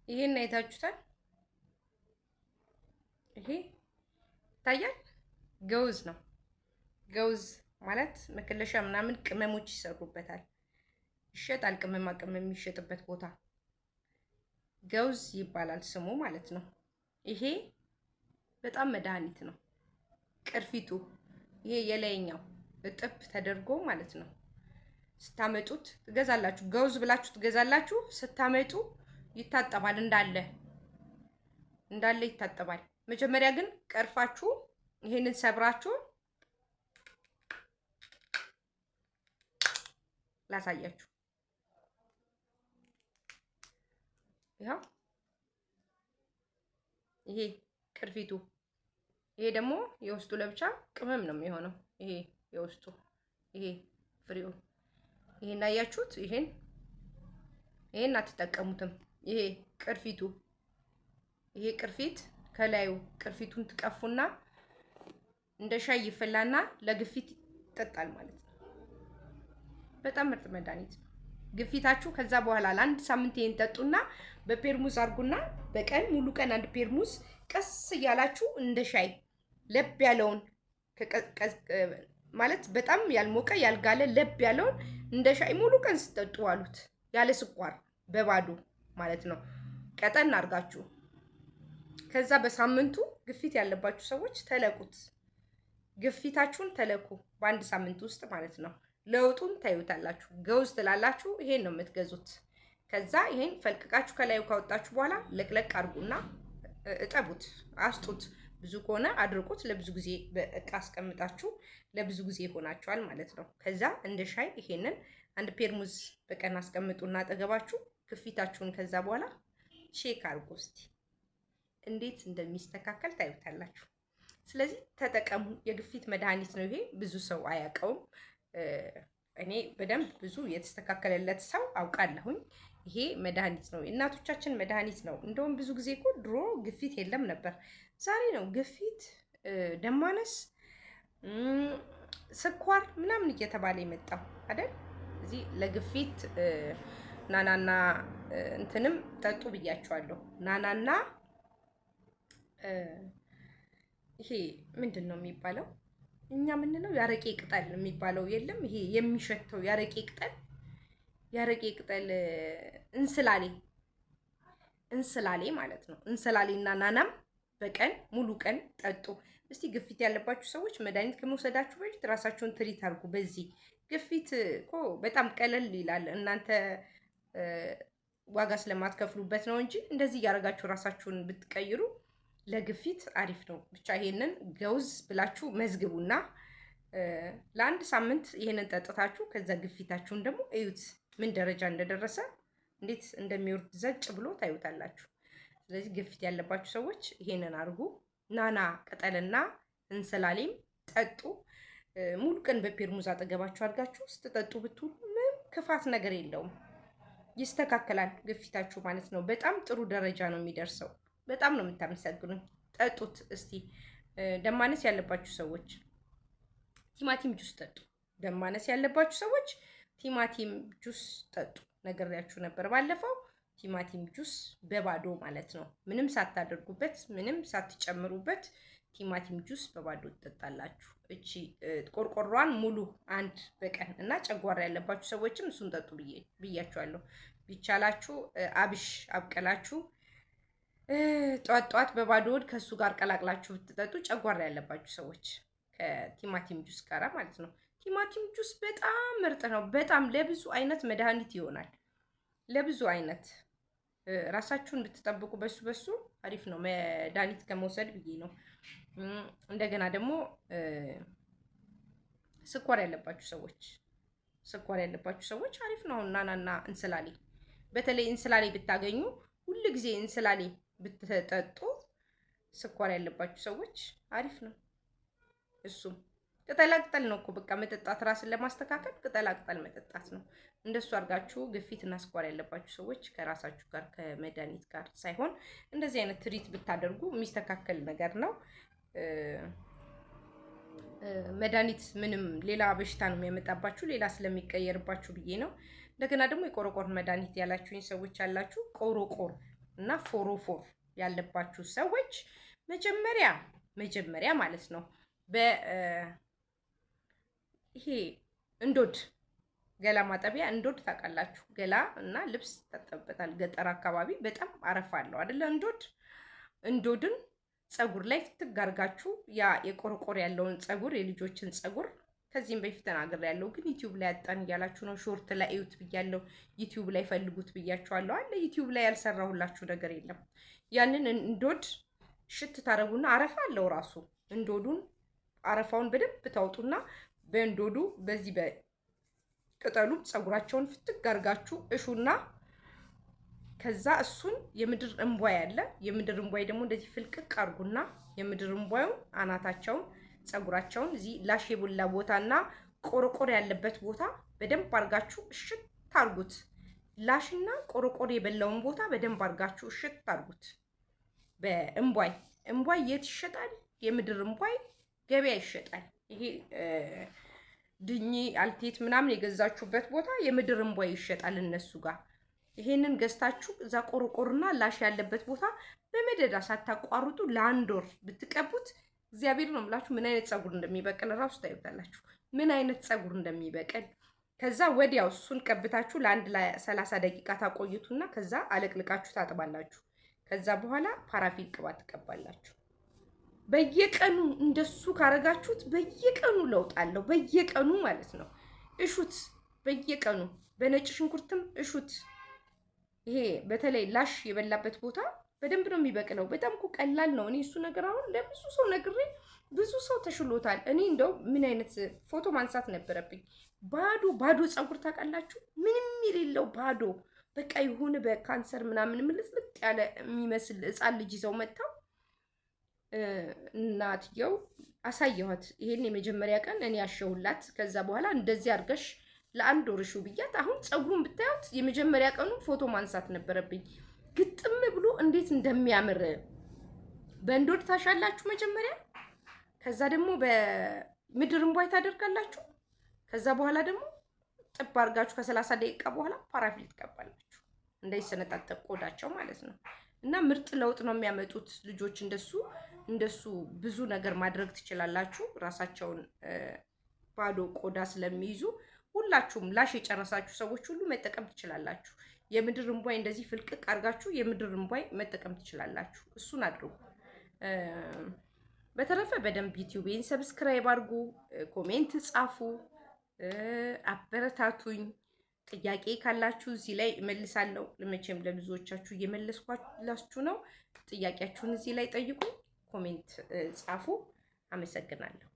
ይሄን አይታችሁታል? ይሄ ይታያል። ገውዝ ነው። ገውዝ ማለት መከለሻ ምናምን ቅመሞች ይሰሩበታል። ይሸጣል። ቅመማ ቅመም የሚሸጥበት ቦታ ገውዝ ይባላል ስሙ ማለት ነው። ይሄ በጣም መድኃኒት ነው። ቅርፊቱ ይሄ የላይኛው እጥብ ተደርጎ ማለት ነው። ስታመጡት ትገዛላችሁ። ገውዝ ብላችሁ ትገዛላችሁ። ስታመጡ ይታጠባል፣ እንዳለ ይታጠባል። መጀመሪያ ግን ቀርፋችሁ ይሄንን ሰብራችሁ ላሳያችሁ። ይሄው ይሄ ቅርፊቱ፣ ይሄ ደግሞ የውስጡ ለብቻ ቅመም ነው የሚሆነው። ይሄ የውስጡ ይሄ ፍሬው፣ ይሄን አያችሁት? ይሄን አትጠቀሙትም። ይሄ ቅርፊቱ፣ ይሄ ቅርፊት ከላዩ ቅርፊቱን ትቀፉና እንደ ሻይ ይፈላና ለግፊት ይጠጣል ማለት ነው። በጣም ምርጥ መድኃኒት ነው። ግፊታችሁ ከዛ በኋላ ለአንድ ሳምንት ይሄን ጠጡና በፔርሙዝ አድርጉና በቀን ሙሉ ቀን አንድ ፔርሙዝ ቀስ እያላችሁ እንደ ሻይ ለብ ያለውን ማለት በጣም ያልሞቀ ያልጋለ ለብ ያለውን እንደ ሻይ ሙሉ ቀን ስጠጡ አሉት። ያለ ስኳር በባዶ ማለት ነው። ቀጠን አድርጋችሁ ከዛ በሳምንቱ ግፊት ያለባችሁ ሰዎች ተለቁት። ግፊታችሁን ተለኩ በአንድ ሳምንት ውስጥ ማለት ነው። ለውጡን ታዩታላችሁ። ገውዝ ትላላችሁ። ይሄን ነው የምትገዙት። ከዛ ይሄን ፈልቅቃችሁ ከላዩ ካወጣችሁ በኋላ ለቅለቅ አድርጉና እጠቡት፣ አስጡት። ብዙ ከሆነ አድርቁት። ለብዙ ጊዜ በእቃ አስቀምጣችሁ ለብዙ ጊዜ ይሆናችኋል ማለት ነው። ከዛ እንደ ሻይ ይሄንን አንድ ፔርሙዝ በቀን አስቀምጡና አጠገባችሁ ግፊታችሁን ከዛ በኋላ ቼክ አድርጉ እስቲ እንዴት እንደሚስተካከል ታዩታላችሁ። ስለዚህ ተጠቀሙ። የግፊት መድኃኒት ነው ይሄ። ብዙ ሰው አያውቀውም። እኔ በደንብ ብዙ የተስተካከለለት ሰው አውቃለሁኝ። ይሄ መድኃኒት ነው፣ እናቶቻችን መድኃኒት ነው። እንደውም ብዙ ጊዜ እኮ ድሮ ግፊት የለም ነበር። ዛሬ ነው ግፊት፣ ደም ማነስ፣ ስኳር ምናምን እየተባለ የመጣው አይደል? እዚህ ለግፊት ናናና እንትንም ጠጡ ብያቸዋለሁ። ናናና ይሄ ምንድን ነው የሚባለው? እኛ ምንለው ያረቄ ቅጠል የሚባለው የለም? ይሄ የሚሸተው ያረቄ ቅጠል እንስላሌ ማለት ነው። እንስላሌና ናናም በቀን ሙሉ ቀን ጠጡ። እስቲ ግፊት ያለባችሁ ሰዎች መድኃኒት ከመውሰዳችሁ በፊት ራሳችሁን ትሪት አድርጉ። በዚህ ግፊት እኮ በጣም ቀለል ይላል። እናንተ ዋጋ ስለማትከፍሉበት ነው እንጂ እንደዚህ እያደረጋችሁ ራሳችሁን ብትቀይሩ ለግፊት አሪፍ ነው። ብቻ ይሄንን ገውዝ ብላችሁ መዝግቡና ለአንድ ሳምንት ይሄንን ጠጥታችሁ ከዛ ግፊታችሁን ደግሞ እዩት ምን ደረጃ እንደደረሰ፣ እንዴት እንደሚወርድ ዘጭ ብሎ ታዩታላችሁ። ስለዚህ ግፊት ያለባችሁ ሰዎች ይሄንን አድርጉ። ናና ቅጠልና እንስላሌም ጠጡ። ሙሉ ቀን በፔርሙዝ አጠገባችሁ አድርጋችሁ ስትጠጡ ብትውሉ ምንም ክፋት ነገር የለውም። ይስተካከላል ግፊታችሁ ማለት ነው። በጣም ጥሩ ደረጃ ነው የሚደርሰው። በጣም ነው የምታመሰግኑኝ። ጠጡት እስቲ። ደም ማነስ ያለባችሁ ሰዎች ቲማቲም ጁስ ጠጡ። ደም ማነስ ያለባችሁ ሰዎች ቲማቲም ጁስ ጠጡ። ነግሬያችሁ ነበር ባለፈው። ቲማቲም ጁስ በባዶ ማለት ነው፣ ምንም ሳታደርጉበት፣ ምንም ሳትጨምሩበት ቲማቲም ጁስ በባዶ ትጠጣላችሁ። እቺ ቆርቆሯን ሙሉ አንድ በቀን እና ጨጓራ ያለባችሁ ሰዎችም እሱን ጠጡ ብያችኋለሁ። ቢቻላችሁ አብሽ አብቀላችሁ ጧት ጧት በባዶ ሆድ ከሱ ጋር ቀላቅላችሁ ብትጠጡ ጨጓራ ያለባችሁ ሰዎች ከቲማቲም ጁስ ጋር ማለት ነው። ቲማቲም ጁስ በጣም ምርጥ ነው። በጣም ለብዙ አይነት መድኃኒት ይሆናል። ለብዙ አይነት ራሳችሁን ብትጠብቁ በሱ አሪፍ ነው። መድኃኒት ከመውሰድ ብዬ ነው። እንደገና ደግሞ ስኳር ያለባችሁ ሰዎች አሪፍ ነው። ናናና እንስላሌ፣ በተለይ እንስላሌ ብታገኙ ሁሉ ጊዜ እንስላሌ ብትጠጡ ስኳር ያለባችሁ ሰዎች አሪፍ ነው። እሱም ቅጠላቅጠል ነው እኮ በቃ መጠጣት፣ ራስን ለማስተካከል ቅጠላቅጠል መጠጣት ነው። እንደሱ አድርጋችሁ ግፊት እና ስኳር ያለባችሁ ሰዎች ከራሳችሁ ጋር ከመድኃኒት ጋር ሳይሆን እንደዚህ አይነት ትሪት ብታደርጉ የሚስተካከል ነገር ነው። መድኃኒት ምንም ሌላ በሽታ ነው የሚያመጣባችሁ፣ ሌላ ስለሚቀየርባችሁ ብዬ ነው። እንደገና ደግሞ የቆረቆር መድኃኒት ያላችሁኝ ሰዎች አላችሁ። ቆሮቆር እና ፎሮፎር ያለባችሁ ሰዎች መጀመሪያ ማለት ነው ይሄ እንዶድ ገላ ማጠቢያ እንዶድ ታውቃላችሁ። ገላ እና ልብስ ይታጠብበታል። ገጠር አካባቢ በጣም አረፋ አለው አይደለ? እንዶድን ፀጉር ላይ ፍትግ አድርጋችሁ ያ የቆርቆር ያለውን ፀጉር የልጆችን ፀጉር ከዚህም በፊት ተናግሬያለሁ፣ ግን ዩቲዩብ ላይ አጣን እያላችሁ ነው። ሾርት ላይ እዩት ብያለሁ፣ ዩቲዩብ ላይ ፈልጉት ብያችኋለሁ። አለ ዩቲዩብ ላይ ያልሰራሁላችሁ ነገር የለም። ያንን እንዶድ ሽት ታደርጉና አረፋ አለው ራሱ እንዶዱን አረፋውን በደንብ ታውጡና በእንዶዱ በዚህ በቅጠሉ ፀጉራቸውን ፍትግ አድርጋችሁ እሹና ከዛ እሱን የምድር እንቧይ አለ። የምድር እንቧይ ደግሞ እንደዚህ ፍልቅቅ አድርጉና የምድር እንቧዩን አናታቸውን ፀጉራቸውን እዚህ ላሽ የቦላ ቦታና ቆርቆር ያለበት ቦታ በደንብ አድርጋችሁ እሽት አድርጉት። ላሽና ቆርቆር የበላውን ቦታ በደንብ አድርጋችሁ እሽት አድርጉት። እንቧይ የት ይሸጣል? የምድር እንቧይ ገበያ ይሸጣል። ይሄ ድኝ አልቴት ምናምን የገዛችሁበት ቦታ የምድር እንቧይ ይሸጣል እነሱ ጋር። ይሄንን ገዝታችሁ እዛ ቆርቆርና ላሽ ያለበት ቦታ በመደዳ ሳታቋርጡ ለአንድ ወር ብትቀቡት እግዚአብሔር ነው የምላችሁ ምን አይነት ፀጉር እንደሚበቅል እራሱ ታዩታላችሁ። ምን አይነት ፀጉር እንደሚበቅል። ከዛ ወዲያው እሱን ቀብታችሁ ለአንድ ለ30 ደቂቃ ታቆዩቱና ከዛ አለቅልቃችሁ ታጥባላችሁ። ከዛ በኋላ ፓራፊን ቅባት ትቀባላችሁ። በየቀኑ እንደሱ ካረጋችሁት በየቀኑ ለውጥ አለው። በየቀኑ ማለት ነው። እሹት፣ በየቀኑ በነጭ ሽንኩርትም እሹት። ይሄ በተለይ ላሽ የበላበት ቦታ በደንብ ነው የሚበቅለው። በጣም እኮ ቀላል ነው። እኔ እሱ ነገር አሁን ለብዙ ሰው ነግሬ ብዙ ሰው ተሽሎታል። እኔ እንደው ምን አይነት ፎቶ ማንሳት ነበረብኝ። ባዶ ፀጉር ታውቃላችሁ? ምንም የሌለው ባዶ በቃ የሆነ በካንሰር ምናምን ምልጥልጥ ያለ የሚመስል ሕፃን ልጅ ይዘው መጥተው እናትየው አሳየኋት። ይሄን የመጀመሪያ ቀን እኔ ያሸሁላት። ከዛ በኋላ እንደዚህ አድርገሽ ለአንድ ወር ሹ ብያት። አሁን ፀጉሩን ብታዩት የመጀመሪያ ቀኑ ፎቶ ማንሳት ነበረብኝ። ግጥም ብሎ እንዴት እንደሚያምር በእንዶድ ታሻላችሁ መጀመሪያ። ከዛ ደግሞ በምድር እንቧይ ታደርጋላችሁ። ከዛ በኋላ ደግሞ ጥብ አድርጋችሁ ከ30 ደቂቃ በኋላ ፓራፊን ትቀባላችሁ። እንዳይሰነጣጠቅ ቆዳቸው ማለት ነው። እና ምርጥ ለውጥ ነው የሚያመጡት ልጆች። እንደሱ ብዙ ነገር ማድረግ ትችላላችሁ። ራሳቸውን ባዶ ቆዳ ስለሚይዙ ሁላችሁም ላሽ የጨረሳችሁ ሰዎች ሁሉ መጠቀም ትችላላችሁ። የምድር እንቧይ እንደዚህ ፍልቅቅ አድርጋችሁ የምድር እንቧይ መጠቀም ትችላላችሁ። እሱን አድርጉ። በተረፈ በደንብ ዩቲዩቤን ሰብስክራይብ አድርጉ፣ ኮሜንት ጻፉ፣ አበረታቱኝ። ጥያቄ ካላችሁ እዚህ ላይ እመልሳለሁ። ለመቼም ለብዙዎቻችሁ እየመለስኳላችሁ ነው። ጥያቄያችሁን እዚህ ላይ ጠይቁ፣ ኮሜንት ጻፉ። አመሰግናለሁ።